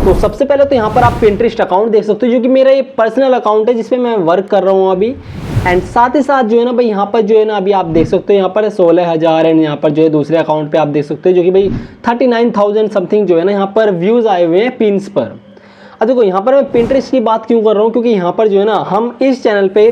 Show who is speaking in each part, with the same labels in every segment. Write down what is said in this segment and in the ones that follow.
Speaker 1: तो सबसे पहले तो यहाँ पर आप पिंटरेस्ट अकाउंट देख सकते हो, जो कि मेरा ये पर्सनल अकाउंट है जिसपे मैं वर्क कर रहा हूँ अभी। एंड साथ ही साथ जो है ना भाई यहाँ पर जो है ना अभी आप देख सकते हो यहाँ पर 16,000 एंड यहाँ पर जो है दूसरे अकाउंट पे आप देख सकते हो जो कि भाई 39,000 समथिंग जो है ना यहाँ पर व्यूज़ आए हुए हैं पिन्स पर। अब देखो यहाँ पर मैं पिंटरेस्ट की बात क्यों कर रहा हूँ, क्योंकि यहाँ पर जो है ना हम इस चैनल पे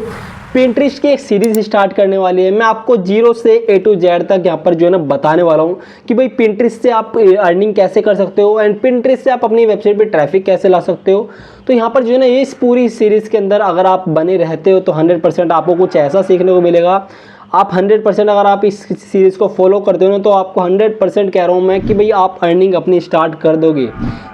Speaker 1: पिंटरेस्ट की एक सीरीज स्टार्ट करने वाली है। मैं आपको 0 से A to Z तक यहाँ पर जो है ना बताने वाला हूँ कि भाई पिंटरेस्ट से आप अर्निंग कैसे कर सकते हो एंड पिंटरेस्ट से आप अपनी वेबसाइट पे ट्रैफिक कैसे ला सकते हो। तो यहाँ पर जो है ना इस पूरी सीरीज के अंदर अगर आप बने रहते हो तो 100% आपको कुछ ऐसा सीखने को मिलेगा। आप 100% अगर आप इस सीरीज़ को फॉलो करते हो ना तो आपको 100% कह रहा हूँ मैं कि भाई आप अर्निंग अपनी स्टार्ट कर दोगे।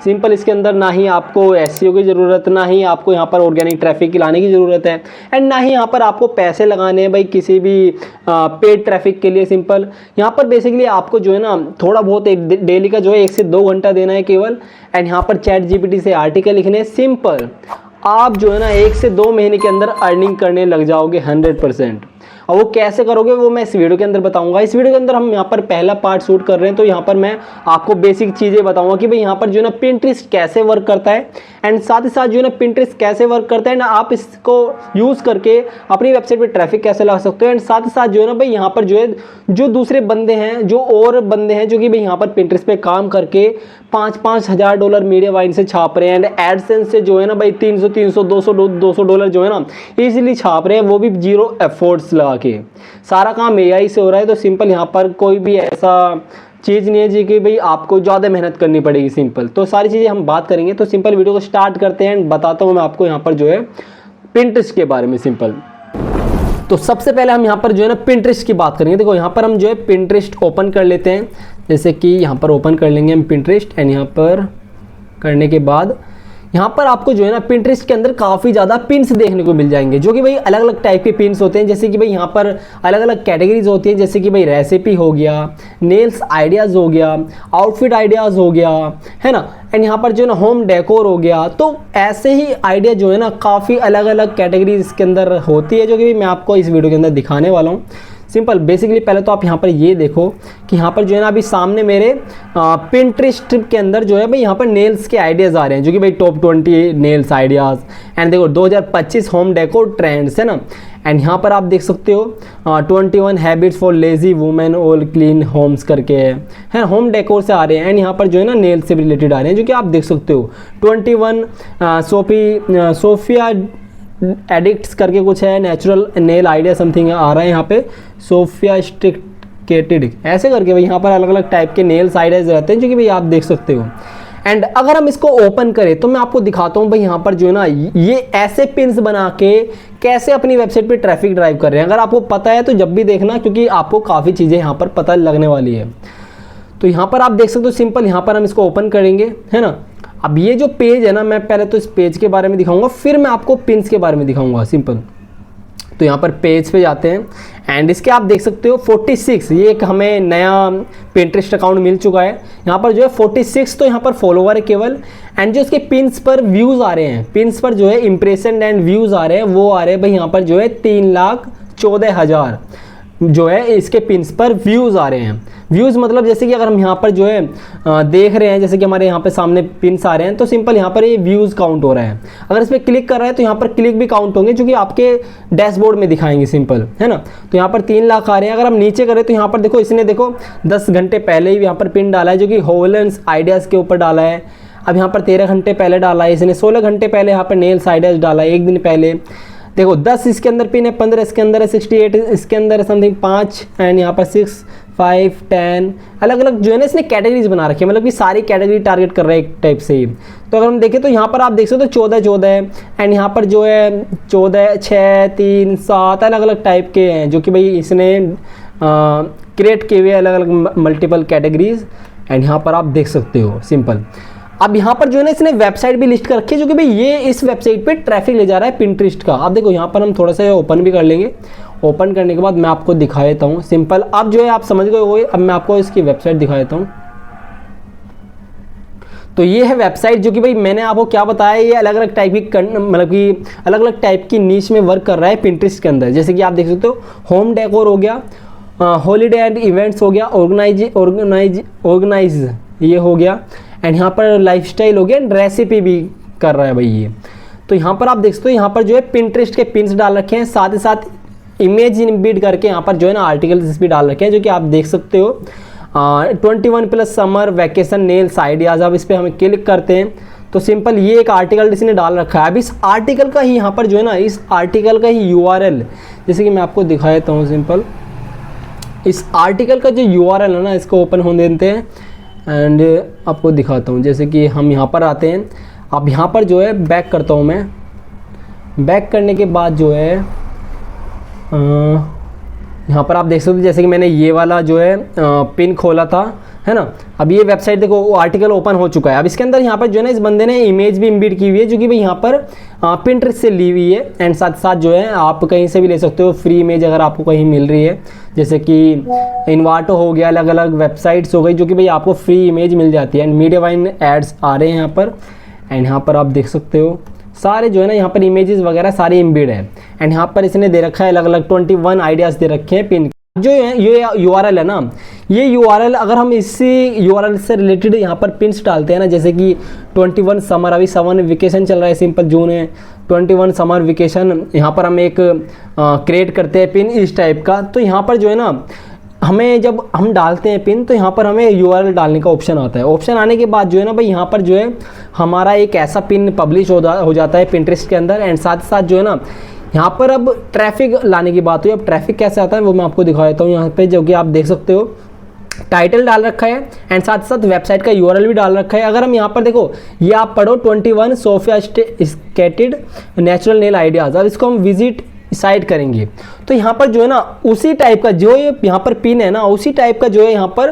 Speaker 1: सिंपल, इसके अंदर ना ही आपको SEO की ज़रूरत, ना ही आपको यहाँ पर ऑर्गेनिक ट्रैफिक लाने की ज़रूरत है एंड ना ही यहाँ पर आपको पैसे लगाने हैं भाई किसी भी पेड ट्रैफिक के लिए। सिंपल, यहाँ पर बेसिकली आपको जो है ना थोड़ा बहुत एक डेली का जो है 1 से 2 घंटा देना है केवल। एंड यहाँ पर ChatGPT से आर्टिकल लिखने। सिंपल, आप जो है ना 1 से 2 महीने के अंदर अर्निंग करने लग जाओगे 100%। और वो कैसे करोगे वो मैं इस वीडियो के अंदर बताऊंगा। इस वीडियो के अंदर हम यहाँ पर पहला पार्ट शूट कर रहे हैं, तो यहाँ पर मैं आपको बेसिक चीज़ें बताऊंगा कि भाई यहाँ पर जो है ना पिंटरेस्ट कैसे वर्क करता है एंड साथ ही साथ जो है ना पिंटरेस्ट कैसे वर्क करता है ना आप इसको यूज़ करके अपनी वेबसाइट पे ट्रैफिक कैसे ला सकते हो। एंड साथ ही साथ जो है ना भाई यहाँ पर जो है जो दूसरे बंदे हैं, जो और बंदे हैं जो कि भाई यहाँ पर पिंटरेस्ट पे काम करके $5,000 मीडिया बाइंग से छाप रहे हैं एंड एडसेंस से जो है ना भाई 300 $200 जो है ना ईजिली छाप रहे हैं, वो भी 0 एफर्ट्स लगा के। सारा काम AI से हो रहा है। तो सिंपल, यहाँ पर कोई भी ऐसा चीज़ नहीं है जी कि भाई आपको ज़्यादा मेहनत करनी पड़ेगी। सिंपल, तो सारी चीज़ें हम बात करेंगे। तो सिंपल वीडियो को स्टार्ट करते हैं एंड बताता हूँ मैं आपको यहाँ पर जो है पिंटरेस्ट के बारे में। सिंपल, तो सबसे पहले हम यहाँ पर जो है ना पिंटरेस्ट की बात करेंगे। देखो यहाँ पर हम जो है पिंटरेस्ट ओपन कर लेते हैं, जैसे कि यहाँ पर ओपन कर लेंगे हम पिंटरेस्ट। एंड यहाँ पर करने के बाद यहाँ पर आपको जो है ना पिंटरेस्ट के अंदर काफ़ी ज़्यादा पिन्स देखने को मिल जाएंगे, जो कि भाई अलग अलग टाइप के पिन्स होते हैं। जैसे कि भाई यहाँ पर अलग अलग कैटेगरीज होती हैं, जैसे कि भाई रेसिपी हो गया, नेल्स आइडियाज़ हो गया, आउटफिट आइडियाज़ हो गया, है ना। एंड यहाँ पर जो है ना होम डेकोर हो गया। तो ऐसे ही आइडिया जो है ना काफ़ी अलग अलग कैटेगरीज इसके अंदर होती है, जो कि मैं आपको इस वीडियो के अंदर दिखाने वाला हूँ। सिंपल, बेसिकली पहले तो आप यहाँ पर ये देखो कि यहाँ पर जो है ना अभी सामने मेरे पिंटरेस्ट के अंदर जो है भाई यहाँ पर नेल्स के आइडियाज़ आ रहे हैं, जो कि भाई टॉप 20 नेल्स आइडियाज़। एंड देखो 2025 होम डेकोर ट्रेंड्स, है ना। एंड यहाँ पर आप देख सकते हो 21 habits for lazy women all clean homes करके है, होम डेकोर से आ रहे हैं। एंड यहाँ पर जो है ना नेल से रिलेटेड आ रहे हैं, जो कि आप देख सकते हो 21 सोफिया एडिक्ट्स करके कुछ है, नेचुरल नेल आइडिया समथिंग आ रहा है यहाँ पे, सोफिस्टिकेटेड ऐसे करके भाई यहाँ पर अलग अलग टाइप के नेल्स आइडियाज रहते हैं, जो कि भाई आप देख सकते हो। एंड अगर हम इसको ओपन करें तो मैं आपको दिखाता हूँ भाई यहाँ पर जो है ना ये ऐसे पिन्स बना के कैसे अपनी वेबसाइट पे ट्रैफिक ड्राइव कर रहे हैं। अगर आपको पता है तो जब भी देखना, क्योंकि आपको काफ़ी चीज़ें यहाँ पर पता लगने वाली है। तो यहाँ पर आप देख सकते हो। सिंपल, यहाँ पर हम इसको ओपन करेंगे, है ना। अब ये जो पेज है ना, मैं पहले तो इस पेज के बारे में दिखाऊंगा, फिर मैं आपको पिन्स के बारे में दिखाऊंगा। सिंपल, तो यहाँ पर पेज पे जाते हैं एंड इसके आप देख सकते हो 46, ये एक हमें नया पिंटरेस्ट अकाउंट मिल चुका है। यहाँ पर जो है 46 तो यहाँ पर फॉलोवर है केवल। एंड जो इसके पिन्स पर व्यूज़ आ रहे हैं, पिन्स पर जो है इंप्रेशन एंड व्यूज़ आ रहे हैं, वो आ रहे हैं भाई यहाँ पर जो है 3,14,000 जो है इसके पिन्स पर व्यूज़ आ रहे हैं। व्यूज़ मतलब जैसे कि अगर हम यहाँ पर जो है देख रहे हैं, जैसे कि हमारे यहाँ पे सामने पिन्स आ रहे हैं, तो सिंपल यहाँ पर ये व्यूज़ काउंट हो रहा है। अगर इस पर क्लिक कर रहा है तो यहाँ पर क्लिक भी काउंट होंगे, जो कि आपके डैशबोर्ड में दिखाएंगे। सिंपल, है ना। तो यहाँ पर 3 लाख आ रहे हैं। अगर हम नीचे करें तो यहाँ पर देखो, इसने देखो 10 घंटे पहले ही यहाँ पर पिन डाला है, जो कि होलेंस आइडियाज़ के ऊपर डाला है। अब यहाँ पर 13 घंटे पहले डाला है इसने, 16 घंटे पहले यहाँ पर नेल्स आइडियाज़ डाला है, 1 दिन पहले। देखो 10 इसके अंदर पिन है, 15 इसके अंदर है, 68 इसके अंदर है समथिंग 5, एंड यहाँ पर 6, 5, 10 अलग अलग जो है ना इसने कैटेगरीज बना रखी है, मतलब कि सारी कैटेगरी टारगेट कर रहा है एक टाइप से ही। तो अगर हम देखें तो यहाँ पर आप देख सकते हो 14 है। एंड यहाँ पर जो है 14, 6, 3, 7 अलग अलग टाइप के हैं, जो कि भाई इसने क्रिएट किए हुए अलग अलग मल्टीपल कैटेगरीज। एंड यहाँ पर आप देख सकते हो। सिंपल, अब यहाँ पर जो है ना इसने वेबसाइट भी लिस्ट कर रखी है, जो कि भाई ये इस वेबसाइट पे ट्रैफिक ले जा रहा है पिंटरेस्ट का। अब देखो यहाँ पर हम थोड़ा सा ओपन भी कर लेंगे। ओपन करने के बाद मैं आपको दिखा देता हूँ। सिंपल, अब जो है आप समझ गए हो। अब मैं आपको इसकी वेबसाइट दिखा देता हूँ। तो ये है वेबसाइट, जो कि भाई मैंने आपको क्या बताया, ये अलग अलग टाइप की मतलब कि अलग अलग टाइप की नीश में वर्क कर रहा है पिंटरेस्ट के अंदर। जैसे कि आप देख सकते हो होम डेकोर हो गया, हॉलीडे एंड इवेंट्स हो गया, ऑर्गेनाइज ये हो गया। एंड यहाँ पर लाइफस्टाइल हो गया एंड रेसिपी भी कर रहा है भाई ये। तो यहाँ पर आप देख सकते हो यहाँ पर जो है पिंटरेस्ट के पिन्स डाल रखे हैं, साथ ही साथ इमेज इनबिल्ड करके यहाँ पर जो है ना आर्टिकल्स भी डाल रखे हैं, जो कि आप देख सकते हो 21+ समर वैकेशन नेल्स आइडियाज़। अब इस पर हम क्लिक करते हैं तो सिंपल ये एक आर्टिकल इसने डाल रखा है। अब इस आर्टिकल का ही यहाँ पर जो है ना इस आर्टिकल का ही URL, जैसे कि मैं आपको दिखा देता हूँ सिंपल, इस आर्टिकल का जो URL है ना इसको ओपन होने देते हैं एंड आपको दिखाता हूँ। जैसे कि हम यहाँ पर आते हैं, अब यहाँ पर जो है बैक करता हूँ मैं, बैक करने के बाद जो है यहाँ पर आप देख सकते हो जैसे कि मैंने ये वाला जो है पिन खोला था, है ना। अब ये वेबसाइट देखो वो आर्टिकल ओपन हो चुका है। अब इसके अंदर यहाँ पर जो है ना इस बंदे ने इमेज भी इम्बिड की हुई है, जो कि भाई यहाँ पर पिंटरेस्ट से ली हुई है एंड साथ साथ जो है आप कहीं से भी ले सकते हो फ्री इमेज अगर आपको कहीं मिल रही है, जैसे कि इन्वाटो हो गया, अलग अलग वेबसाइट्स हो गई जो कि भाई आपको फ्री इमेज मिल जाती है। एंड मीडियावाइन एड्स आ रहे हैं यहाँ पर एंड यहाँ पर आप देख सकते हो सारे जो है ना यहाँ पर इमेजेस वगैरह सारे इम्बिड है। एंड यहाँ पर इसने दे रखा है अलग अलग 21 आइडियाज़ दे रखे हैं पिन। जो ये URL है ना, ये URL अगर हम इसी URL से रिलेटेड यहाँ पर पिन्स डालते हैं ना, जैसे कि 21 समर, अभी समर वेकेशन चल रहा है, सिंपल जून है, 21 समर वेकेशन, यहाँ पर हम एक क्रिएट करते हैं पिन इस टाइप का। तो यहाँ पर जो है ना हमें जब हम डालते हैं पिन तो यहाँ पर हमें URL डालने का ऑप्शन आता है। ऑप्शन आने के बाद जो है ना भाई यहाँ पर जो है हमारा एक ऐसा पिन पब्लिश हो जाता है पिंटरेस्ट के अंदर। एंड साथ साथ जो है ना यहाँ पर अब ट्रैफिक लाने की बात हुई। अब ट्रैफिक कैसे आता है वो मैं आपको दिखा देता हूँ। यहाँ पे जो कि आप देख सकते हो टाइटल डाल रखा है एंड साथ साथ वेबसाइट का URL भी डाल रखा है। अगर हम यहाँ पर देखो ये आप पढ़ो 21 सोफिस्टिकेटेड नेचुरल नेल आइडियाज़, अब इसको हम विजिट साइट करेंगे तो यहाँ पर जो है ना उसी टाइप का जो ये यहाँ पर पिन है ना, उसी टाइप का जो है यहाँ पर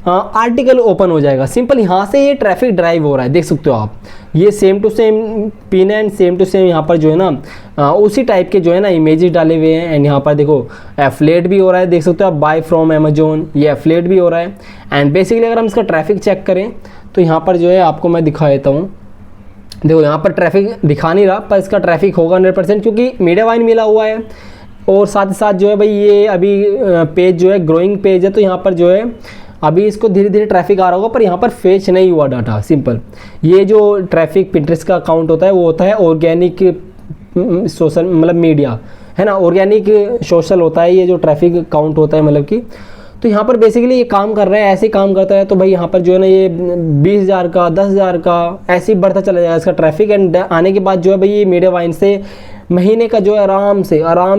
Speaker 1: आर्टिकल ओपन हो जाएगा। सिंपल यहाँ से ये ट्रैफिक ड्राइव हो रहा है, देख सकते हो आप, ये same to same pin and same to same यहाँ पर जो है ना उसी टाइप के जो है ना इमेजेस डाले हुए हैं। एंड यहाँ पर देखो एफिलिएट भी हो रहा है, देख सकते हो आप, बाय फ्रॉम अमेजोन, ये एफिलिएट भी हो रहा है। एंड बेसिकली अगर हम इसका ट्रैफिक चेक करें तो यहाँ पर जो है आपको मैं दिखा देता हूँ। देखो यहाँ पर ट्रैफिक दिखा नहीं रहा पर इसका ट्रैफिक होगा 100% क्योंकि मीडियावाइन मिला हुआ है। और साथ ही साथ जो है भाई ये अभी पेज जो है ग्रोइंग पेज है, तो यहाँ पर जो है अभी इसको धीरे धीरे ट्रैफिक आ रहा होगा पर यहाँ पर फेच नहीं हुआ डाटा। सिंपल ये जो ट्रैफिक पिंटरेस्ट का अकाउंट होता है वो होता है ऑर्गेनिक सोशल, मतलब मीडिया है ना, ऑर्गेनिक सोशल होता है ये जो ट्रैफिक अकाउंट होता है, मतलब कि तो यहाँ पर बेसिकली ये काम कर रहा है, ऐसे काम करता है। तो भाई यहाँ पर जो है ना ये 20,000 का, 10,000 का ऐसे ही बढ़ता चला जाएगा इसका ट्रैफिक। एंड आने के बाद जो है भाई ये मीडियावाइन से महीने का जो है आराम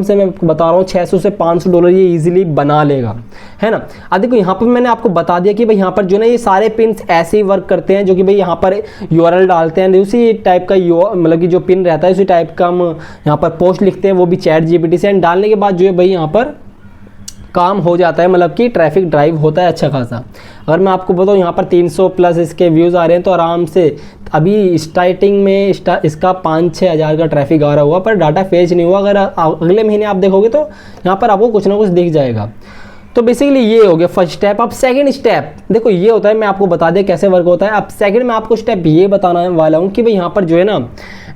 Speaker 1: से मैं बता रहा हूँ $600 से $500 ये इजीली बना लेगा, है ना। अब देखो यहाँ पर मैंने आपको बता दिया कि भाई यहाँ पर जो है ना ये सारे पिन्स ऐसे ही वर्क करते हैं, जो कि भाई यहाँ पर URL डालते हैं, उसी टाइप का मतलब कि जो पिन रहता है उसी टाइप का हम यहाँ पर पोस्ट लिखते हैं, वो भी ChatGPT से। एंड डालने के बाद जो है भाई यहाँ पर काम हो जाता है, मतलब कि ट्रैफिक ड्राइव होता है अच्छा खासा। अगर मैं आपको बताऊँ यहाँ पर 300+ इसके व्यूज़ आ रहे हैं, तो आराम से अभी स्टार्टिंग में इसका 5-6 हज़ार का ट्रैफिक आ रहा हुआ पर डाटा फेच नहीं हुआ। अगर अगले महीने आप देखोगे तो यहाँ पर आपको कुछ ना कुछ दिख जाएगा। तो बेसिकली ये हो गया फर्स्ट स्टेप। अब सेकंड स्टेप देखो ये होता है, मैं आपको बता दें कैसे वर्क होता है। अब सेकंड में आपको स्टेप ये बताना वाला हूँ कि भाई यहाँ पर जो है ना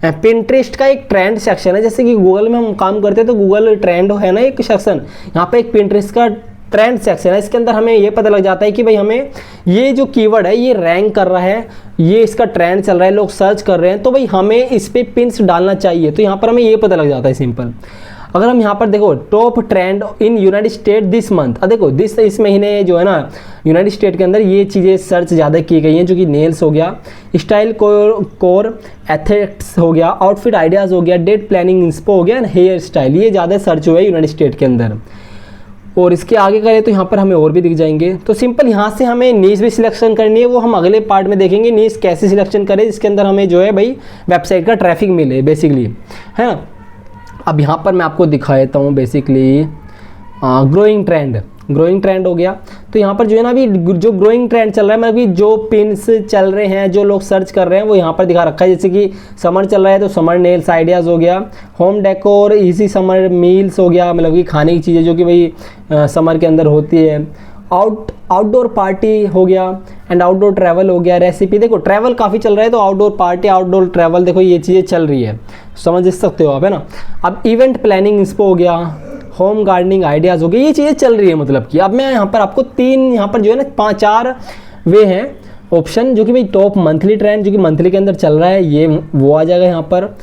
Speaker 1: पिंटरेस्ट का एक ट्रेंड सेक्शन है। जैसे कि गूगल में हम काम करते हैं तो गूगल ट्रेंड है ना एक सेक्शन, यहाँ पे एक पिंटरेस्ट का ट्रेंड सेक्शन है। इसके अंदर हमें ये पता लग जाता है कि भाई हमें ये जो कीवर्ड है ये रैंक कर रहा है, ये इसका ट्रेंड चल रहा है, लोग सर्च कर रहे हैं, तो भाई हमें इस पर पिन्स डालना चाहिए। तो यहाँ पर हमें ये पता लग जाता है सिंपल। अगर हम यहाँ पर देखो top trend in United state this month, देखो इस महीने जो है ना यूनाइटेड स्टेट के अंदर ये चीज़ें सर्च ज़्यादा की गई हैं, जो कि नेल्स हो गया, स्टाइल कोर एथेटिक्स हो गया, आउटफिट आइडियाज़ हो गया, डेट प्लानिंग इंस्पो हो गया, हेयर स्टाइल, ये ज़्यादा सर्च हुआ है यूनाइटेड स्टेट के अंदर। और इसके आगे करें तो यहाँ पर हमें और भी दिख जाएंगे। तो सिंपल यहाँ से हमें नीश भी सिलेक्शन करनी है, वो हम अगले पार्ट में देखेंगे नीश कैसे सिलेक्शन करें जिसके अंदर हमें जो है भाई वेबसाइट का ट्रैफिक मिले बेसिकली, है ना। अब यहाँ पर मैं आपको दिखा देता हूँ बेसिकली ग्रोइंग ट्रेंड हो गया। तो यहाँ पर जो है ना अभी जो ग्रोइंग ट्रेंड चल रहा है, मतलब कि जो पिन्स चल रहे हैं, जो लोग सर्च कर रहे हैं, वो यहाँ पर दिखा रखा है। जैसे कि समर चल रहा है तो समर नेल्स आइडियाज़ हो गया, home decor easy summer meals हो गया, मतलब कि खाने की चीज़ें जो कि भाई समर के अंदर होती है, आउटडोर पार्टी हो गया, एंड आउटडोर ट्रैवल हो गया, रेसिपी। देखो ट्रैवल काफ़ी चल रहा है तो आउटडोर पार्टी, आउटडोर ट्रैवल, देखो ये चीज़ें चल रही है, समझ सकते हो आप, है ना। अब इवेंट प्लानिंग इंस्पो हो गया, होम गार्डनिंग आइडियाज़ हो गए, ये चीज़ें चल रही है। मतलब कि अब मैं यहाँ पर आपको 3 यहाँ पर जो है ना 5-4 वे हैं ऑप्शन जो कि भाई टॉप मंथली ट्रेंड जो कि मंथली के अंदर चल रहा है, ये वो आ जाएगा यहाँ पर।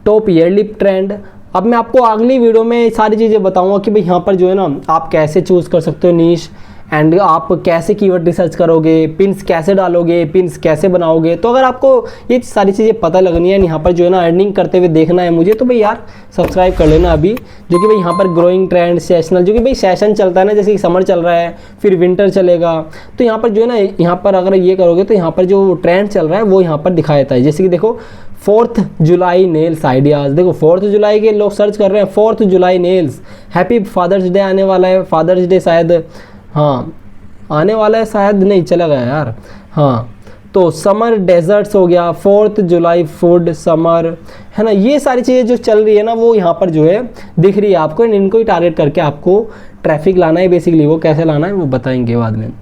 Speaker 1: टॉप ईयरली ट्रेंड, अब मैं आपको अगली वीडियो में सारी चीज़ें बताऊंगा कि भाई यहाँ पर जो है ना आप कैसे चूज़ कर सकते हो नीश, एंड आप कैसे कीवर्ड रिसर्च करोगे, पिन्स कैसे डालोगे, पिन्स कैसे बनाओगे। तो अगर आपको ये सारी चीज़ें पता लगनी है, यहाँ पर जो है ना अर्निंग करते हुए देखना है मुझे, तो भाई यार सब्सक्राइब कर लेना अभी। जो कि भाई यहाँ पर ग्रोइंग ट्रेंड, सेशनल, जो कि भाई सेशन चलता है ना, जैसे कि समर चल रहा है फिर विंटर चलेगा, तो यहाँ पर जो है ना यहाँ पर अगर ये करोगे तो यहाँ पर जो ट्रेंड चल रहा है वो यहाँ पर दिखा देता है। जैसे कि देखो 4 जुलाई नेल्स आइडियाज़, देखो 4 जुलाई के लोग सर्च कर रहे हैं, 4 जुलाई नेल्स, हैप्पी फादर्स डे आने वाला है, फादर्स डे शायद हाँ आने वाला है, शायद नहीं चला गया यार, हाँ तो समर डेजर्ट्स हो गया, 4 जुलाई फूड समर, है ना, ये सारी चीज़ें जो चल रही है ना वो यहाँ पर जो है दिख रही है आपको, इनको ही टारगेट करके आपको ट्रैफिक लाना है बेसिकली। वो कैसे लाना है वो बताएंगे बाद में।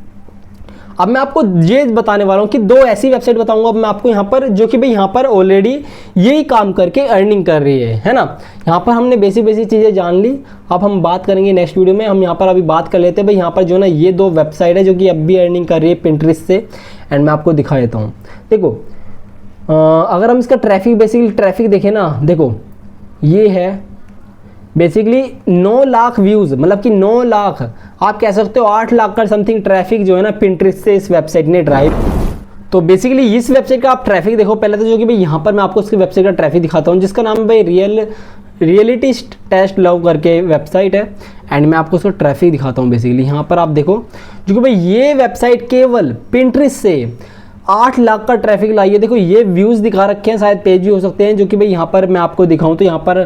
Speaker 1: अब मैं आपको ये बताने वाला हूँ कि 2 ऐसी वेबसाइट बताऊंगा अब मैं आपको यहाँ पर, जो कि भाई यहाँ पर ऑलरेडी यही काम करके अर्निंग कर रही है ना। यहाँ पर हमने बेसिक चीज़ें जान ली, अब हम बात करेंगे नेक्स्ट वीडियो में। हम यहाँ पर अभी बात कर लेते हैं भाई यहाँ पर जो है ना ये 2 वेबसाइट है जो कि अब भी अर्निंग कर रही है पिंटरेस्ट से, एंड मैं आपको दिखा देता हूँ। देखो अगर हम इसका ट्रैफिक बेसिकली ट्रैफिक देखें ना, देखो ये है बेसिकली 9 लाख व्यूज़, मतलब कि 9 लाख आप कह सकते हो 8 लाख का समथिंग ट्रैफिक जो है ना पिंटरेस्ट से इस वेबसाइट ने ड्राइव। तो बेसिकली इस वेबसाइट का आप ट्रैफिक देखो पहले तो, जो कि भाई यहाँ पर मैं आपको इसकी वेबसाइट का ट्रैफिक दिखाता हूँ, जिसका नाम है भाई रियलिटी टेस्ट लव करके वेबसाइट है, एंड मैं आपको उसका ट्रैफिक दिखाता हूँ। बेसिकली यहाँ पर आप देखो जो कि भाई ये वेबसाइट केवल पिंटरेस्ट से 8 लाख का ट्रैफिक लाई है। देखो ये व्यूज़ दिखा रखे हैं, शायद पेज भी हो सकते हैं, जो कि भाई यहाँ पर मैं आपको दिखाऊं तो यहाँ पर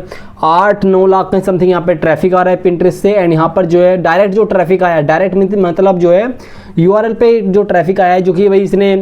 Speaker 1: 8-9 लाख का समथिंग यहाँ पे ट्रैफिक आ रहा है पिंटरेस्ट से, एंड यहाँ पर जो है डायरेक्ट जो ट्रैफिक आया है, डायरेक्ट मतलब जो है URL पे जो ट्रैफिक आया है, जो कि भाई इसने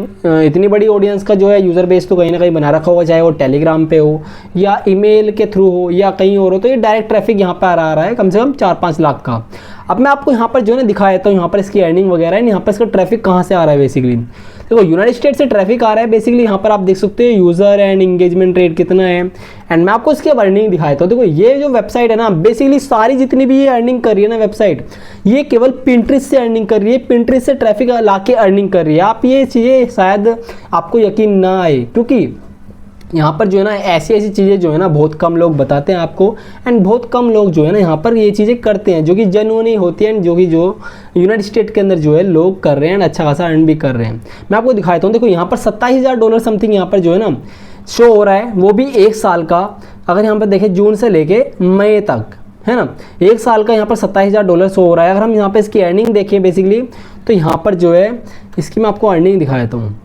Speaker 1: इतनी बड़ी ऑडियंस का जो है यूज़र बेस तो कहीं ना कहीं बना रखा होगा, चाहे वो टेलीग्राम पे हो या ईमेल के थ्रू हो या कहीं और हो, तो ये डायरेक्ट ट्रैफिक यहाँ पर आ रहा है कम से कम 4-5 लाख का। अब मैं आपको यहाँ पर जो है ना दिखाया था यहाँ पर इसकी अर्निंग वगैरह है, यहाँ पर इसका ट्रैफिक कहाँ से आ रहा है। बेसिकली देखो यूनाइटेड स्टेट से ट्रैफिक आ रहा है, बेसिकली यहाँ पर आप देख सकते हो यूज़र एंड इंगेजमेंट रेट कितना है, एंड मैं आपको इसकी अब अर्निंग दिखाया था। देखो ये जो वेबसाइट है ना बेसिकली सारी जितनी भी ये अर्निंग कर रही है ना वेबसाइट, ये केवल पिंटरेस्ट से अर्निंग कर रही है, पिंटरेस्ट से ट्रैफिक ला के अर्निंग कर रही है। आप ये चीज़ें शायद आपको यकीन ना आए, क्योंकि यहाँ पर जो है ना ऐसी चीज़ें जो है ना बहुत कम लोग बताते हैं आपको, एंड बहुत कम लोग जो है ना यहाँ पर ये चीज़ें करते हैं जो कि जेन्युइन ही होती हैं, जो कि जो यूनाइटेड स्टेट के अंदर जो है लोग कर रहे हैं, अच्छा खासा अर्न भी कर रहे हैं। मैं आपको दिखाता हूँ, देखो यहाँ पर $27,000 समथिंग यहाँ पर जो है ना शो हो रहा है, वो भी 1 साल का। अगर यहाँ पर देखें जून से लेके मई तक, है ना, 1 साल का यहाँ पर $27,000 शो हो रहा है। अगर हम यहाँ पर इसकी अर्निंग देखें बेसिकली, तो यहाँ पर जो है इसकी मैं आपको अर्निंग दिखा देता हूँ।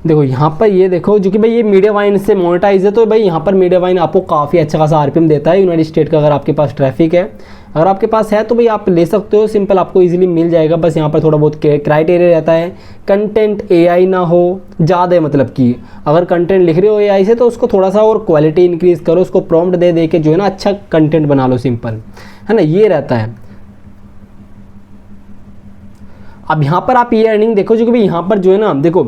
Speaker 1: देखो यहाँ पर ये देखो, जो कि भाई ये मीडियावाइन से मोनेटाइज है, तो भाई यहाँ पर मीडियावाइन आपको काफ़ी अच्छा खासा RPM देता है यूनाइटेड स्टेट का। अगर आपके पास ट्रैफिक है, अगर आपके पास है तो भाई आप ले सकते हो, सिंपल आपको इजीली मिल जाएगा। बस यहाँ पर थोड़ा बहुत क्राइटेरिया रहता है, कंटेंट AI ना हो ज़्यादा, मतलब कि अगर कंटेंट लिख रहे हो AI से तो उसको थोड़ा सा और क्वालिटी इंक्रीज़ करो, उसको प्रॉम्प्ट दे के जो है ना अच्छा कंटेंट बना लो, सिंपल है ना, ये रहता है। अब यहाँ पर आप ये अर्निंग देखो, जो कि भाई यहाँ पर जो है ना देखो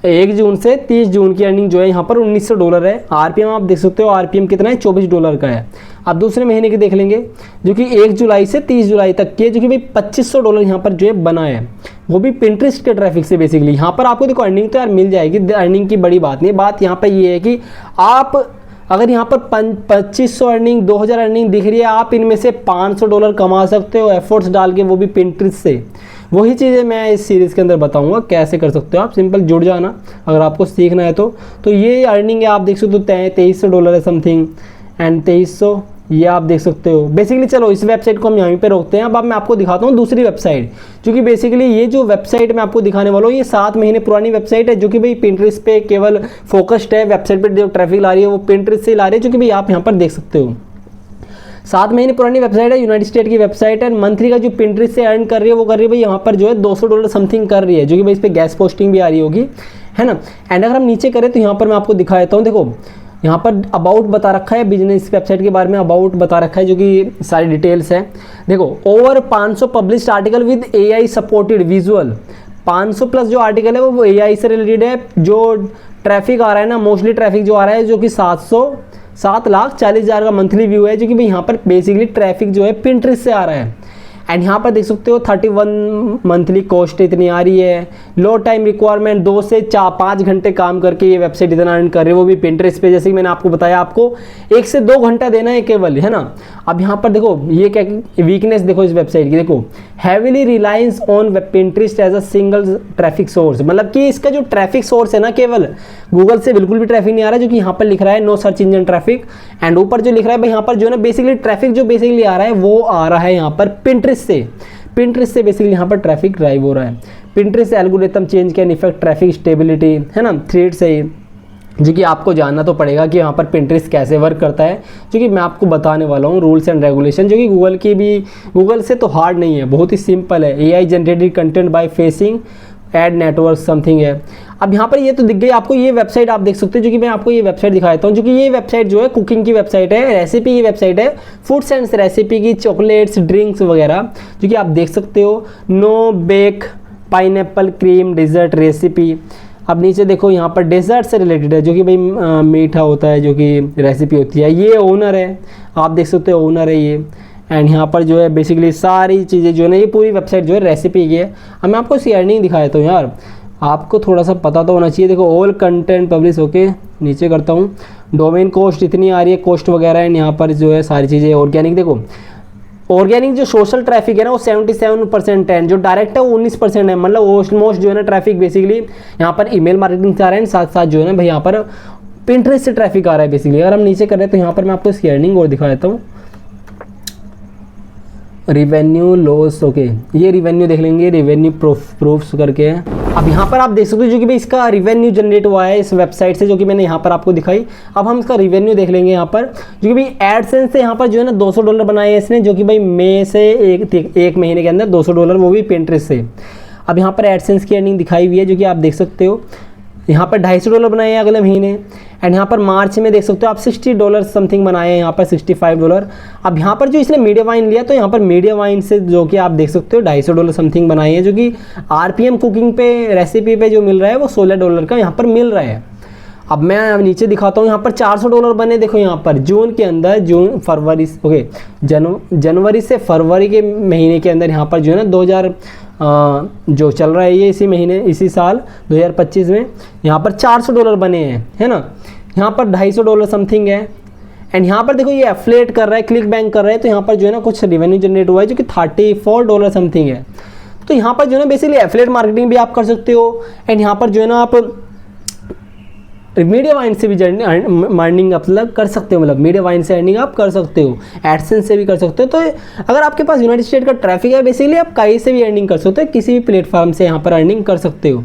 Speaker 1: 1 जून से 30 जून की अर्निंग जो है यहाँ पर $1900 है। RPM आप देख सकते हो, RPM कितना है, $24 का है। अब दूसरे महीने की देख लेंगे, जो कि 1 जुलाई से 30 जुलाई तक के, जो कि भाई $2500 यहाँ पर जो है बना है, वो भी पिंटरेस्ट के ट्रैफिक से। बेसिकली यहाँ पर आपको देखो अर्निंग तो यार मिल जाएगी, अर्निंग की बड़ी बात नहीं है। बात यहाँ पर ये है कि आप अगर यहाँ पर 2500 अर्निंग, 2000 अर्निंग दिख रही है, आप इनमें से $500 कमा सकते हो एफर्ट्स डाल के, वो भी पिंटरेस्ट से। वही चीज़ें मैं इस सीरीज़ के अंदर बताऊंगा कैसे कर सकते हो आप, सिंपल जुड़ जाना अगर आपको सीखना है तो ये अर्निंग है, आप देख सकते हो $2300 है समथिंग, एंड 2300 ये आप देख सकते हो। बेसिकली चलो इस वेबसाइट को हम यहीं पे रोकते हैं। अब मैं आपको दिखाता हूँ दूसरी वेबसाइट, जो कि बेसिकली ये जो वेबसाइट मैं आपको दिखाने वाला हूँ ये 7 महीने पुरानी वेबसाइट है, जो कि भाई पिंटरेस्ट पे केवल फोकस्ड है। वेबसाइट पे जो ट्रैफिक ला रही है वो पिंटरेस्ट से ला रही है, जो कि भाई आप यहाँ पर देख सकते हो। 7 महीने पुरानी वेबसाइट है, यूनाइटेड स्टेट की वेबसाइट है। मंथली का जो पिंटरेस्ट से अर्न कर रही है वो कर रही है भाई यहाँ पर जो है $200 समथिंग कर रही है, जो कि भाई इस पर गैस पोस्टिंग भी आ रही होगी, है ना। एंड अगर हम नीचे करें तो यहाँ पर मैं आपको दिखा देता हूँ। देखो यहाँ पर अबाउट बता रखा है, बिजनेस वेबसाइट के बारे में अबाउट बता रखा है, जो कि सारी डिटेल्स है। देखो over 500 published article with AI supported visual, 500+ जो आर्टिकल है वो AI से रिलेटेड है। जो ट्रैफिक आ रहा है ना, मोस्टली ट्रैफिक जो आ रहा है, जो कि 7,40,000 का मंथली व्यू है, जो कि भाई यहाँ पर बेसिकली ट्रैफिक जो है पिंटरेस्ट से आ रहा है। एंड यहाँ पर देख सकते हो 31 मंथली कॉस्ट इतनी आ रही है। लो टाइम रिक्वायरमेंट 2 से 5 घंटे काम करके ये वेबसाइट इतना अर्न कर रही है, वो भी Pinterest पे। जैसे कि मैंने आपको बताया, आपको 1 से 2 घंटा देना है केवल, है ना। अब यहाँ पर देखो ये क्या वीकनेस देखो इस वेबसाइट की, देखो heavily reliance on Pinterest as a single traffic source, मतलब कि इसका जो ट्रैफिक सोर्स है ना, केवल गूगल से बिल्कुल भी ट्रैफिक नहीं आ रहा है, जो कि यहाँ पर लिख रहा है know search engine traffic. And ऊपर जो लिख रहा है भाई यहाँ पर जो है ना बेसिकली ट्रैफिक जो बेसिकली आ रहा है वो आ रहा है यहाँ पर Pinterest से बेसिकली यहाँ पर ट्रैफिक ड्राइव हो रहा है। Pinterest algorithm change can effect traffic stability, है ना, थ्रेड से, जो कि आपको जानना तो पड़ेगा कि यहाँ पर Pinterest कैसे वर्क करता है, जो कि मैं आपको बताने वाला हूँ रूल्स एंड रेगुलेशन, जो कि गूगल से तो हार्ड नहीं है, बहुत ही सिंपल है। AI generated content by facing ad network something है। अब यहाँ पर ये तो दिख गई आपको ये वेबसाइट, आप देख सकते हो, जो कि मैं आपको ये वेबसाइट दिखाता हूँ, जो कि ये वेबसाइट जो है कुकिंग की वेबसाइट है, रेसिपी की वेबसाइट है, फूड्स एंड रेसिपी की, चॉकलेट्स, ड्रिंक्स वगैरह, जो कि आप देख सकते हो। No bake pineapple cream dessert recipe. अब नीचे देखो यहाँ पर डेजर्ट से रिलेटेड है, जो कि भाई मीठा होता है, जो कि रेसिपी होती है। ये ओनर है, आप देख सकते हो ओनर है ये। एंड यहाँ पर जो है बेसिकली सारी चीज़ें जो है ना, ये पूरी वेबसाइट जो है रेसिपी की है। अब मैं आपको अर्निंग दिखाया तो यार, आपको थोड़ा सा पता तो होना चाहिए। देखो ऑल कंटेंट पब्लिश होके नीचे करता हूँ, डोमेन कॉस्ट इतनी आ रही है, कॉस्ट वगैरह। एंड यहाँ पर जो है सारी चीज़ें ऑर्गेनिक, देखो ऑर्गेनिक जो सोशल ट्रैफिक है ना वो 77% है, जो डायरेक्ट है वो 19% है। मतलब ऑलमोस्ट जो है ना ट्रैफिक बेसिकली यहाँ पर ईमेल मार्केटिंग से आ रहे हैं, साथ साथ जो है ना भाई यहाँ पर Pinterest से ट्रैफिक आ रहा है बेसिकली। अगर हम नीचे कर रहे हैं तो यहाँ पर मैं आपको इसकी अर्निंग और दिखा देता हूँ। रिवेन्यू लॉस, ओके, ये रिवेन्यू देख लेंगे, रिवेन्यू प्रूफ्स करके है। अब यहाँ पर आप देख सकते हो जो कि भाई इसका रिवेन्यू जनरेट हुआ है इस वेबसाइट से, जो कि मैंने यहाँ पर आपको दिखाई। अब हम इसका रिवेन्यू देख लेंगे यहाँ पर, जो कि भाई एडसेंस से यहाँ पर जो है ना $200 बनाए हैं इसने, जो कि भाई मई से एक महीने के अंदर $200, वो भी Pinterest से। अब यहाँ पर एडसेंस की अर्निंग दिखाई हुई है, जो कि आप देख सकते हो। यहाँ पर $250 बनाए हैं अगले महीने। एंड यहाँ पर मार्च में देख सकते हो आप $60 समथिंग बनाए हैं, यहाँ पर $65। अब यहाँ पर जो इसने मीडिया वाइन लिया, तो यहाँ पर मीडिया वाइन से जो कि आप देख सकते हो $250 समथिंग बनाए हैं, जो कि RPM कुकिंग पे रेसिपी पे जो मिल रहा है वो $16 का यहाँ पर मिल रहा है। अब मैं नीचे दिखाता हूँ, यहाँ पर $400 बने। देखो यहाँ पर जून के अंदर, फरवरी, ओके, जनवरी से फरवरी के महीने के अंदर यहाँ पर जो है ना 2000 जो चल रहा है ये इसी महीने, इसी साल 2025 में यहाँ पर $400 बने हैं, है ना। यहाँ पर $250 समथिंग है। एंड यहाँ पर देखो ये एफिलिएट कर रहा है, क्लिक बैंक कर रहा है, तो यहाँ पर जो है ना कुछ रिवेन्यू जनरेट हुआ है, जो कि $34 समथिंग है। तो यहाँ पर जो है ना बेसिकली एफिलिएट मार्केटिंग भी आप कर सकते हो। एंड यहाँ पर जो है ना आप मीडिया वाइन से भी अर्निंग मतलब कर सकते हो, मतलब मीडिया वाइन से अर्निंग आप कर सकते हो, एडसेंस से भी कर सकते हो। तो अगर आपके पास यूनाइटेड स्टेट का ट्रैफिक है, बेसिकली आप कहीं से भी अर्निंग कर सकते हो, किसी भी प्लेटफॉर्म से यहाँ पर अर्निंग कर सकते हो।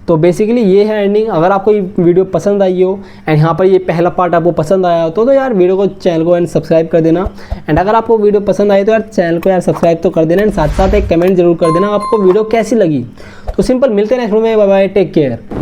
Speaker 1: तो बेसिकली ये है अर्निंग। अगर आपको ये वीडियो पसंद आई हो एंड यहाँ पर ये पहला पार्ट आपको पसंद आया हो तो यार वीडियो को, चैनल को सब्सक्राइब कर देना। एंड अगर आपको वीडियो पसंद आई तो यार चैनल को यार सब्सक्राइब तो कर देना, एंड साथ साथ एक कमेंट जरूर कर देना आपको वीडियो कैसी लगी। तो सिंपल, मिलते हैं नेक्स्ट वीडियो में, बाय बाय, टेक केयर।